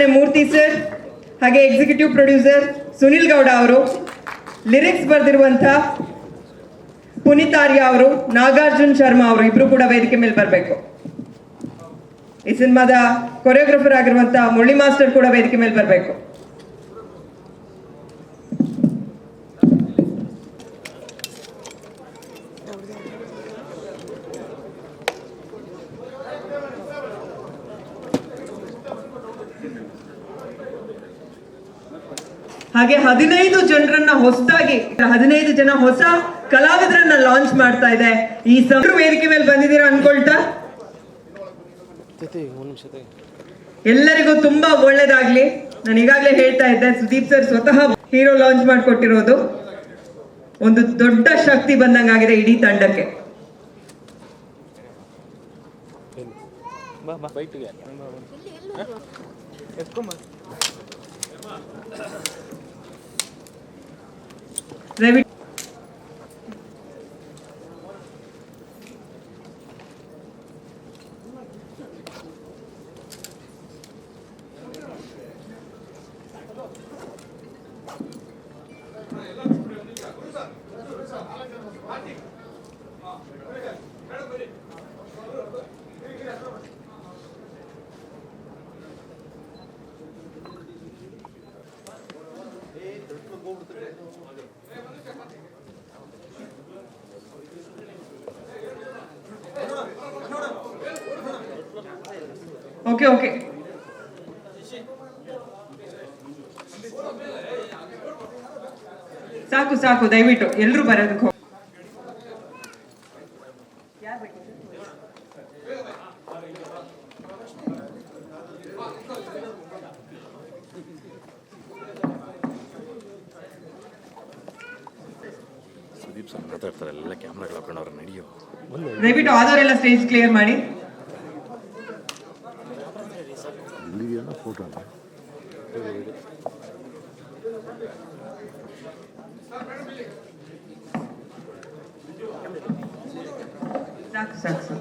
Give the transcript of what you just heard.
ನಿರ್ದೇಶಕರಾಗಿದ್ದಾರೆ ಮೂರ್ತಿ sir, ಹಾಗೆ executive producer Sunil Gowda ಅವರು, lyrics ಬರೆದಿರುವಂಥ Puneeth ಆರ್ಯ ಅವರು, ನಾಗಾರ್ಜುನ್ ಶರ್ಮಾ ಅವರು ಇಬ್ರು ಕೂಡ ವೇದಿಕೆ ಮೇಲೆ ಬರಬೇಕು. ಈ ಸಿನಿಮಾದ ಕೊರಿಯೋಗ್ರಫರ್ ಆಗಿರುವಂಥ ಮುರಳಿ ಮಾಸ್ಟರ್ ಕೂಡ ವೇದಿಕೆ ಮೇಲೆ ಬರಬೇಕು. ಹಾಗೆ 15 ಜನರನ್ನ ಹೊಸದಾಗಿ 15 ಜನ ಹೊಸ ಕಲಾವಿದರನ್ನ ಲಾಂಚ್ ಮಾಡ್ತಾ ಇದೆ. ಈ ವೇದಿಕೆ ಮೇಲೆ ಬಂದಿದ್ದೀರಾ ಅನ್ಕೊಳ್ತಾ ಎಲ್ಲರಿಗೂ ತುಂಬಾ ಒಳ್ಳೇದಾಗ್ಲಿ. ನಾನು ಈಗಾಗಲೇ ಹೇಳ್ತಾ ಇದ್ದೆ, ಸುದೀಪ್ ಸರ್ ಸ್ವತಃ ಹೀರೋ ಲಾಂಚ್ ಮಾಡಿಕೊಟ್ಟಿರೋದು ಒಂದು ದೊಡ್ಡ ಶಕ್ತಿ ಬಂದಂಗಾಗಿದೆ ಇಡೀ ತಂಡಕ್ಕೆ. ಓಕೆ ಓಕೆ, ಸಾಕು ಸಾಕು, ದಯವಿಟ್ಟು ಎಲ್ಲರೂ ಬರೋದಕ್ಕೆ ಸುದೀಪ್ ಸರ್ ಮಾತಾಡ್ತಾರೆ, ಎಲ್ಲ ಕ್ಯಾಮ್ರಾಗಳು ಹಾಕೊಂಡವ್ರ ನಡೆಯೋ. ದಯವಿಟ್ಟು ಆದವರೆಲ್ಲ ಸ್ಟೇಜ್ ಕ್ಲಿಯರ್ ಮಾಡಿ. ಫೋಟೋ ಸಾಕು ಸಾಕು ಸಾಕು.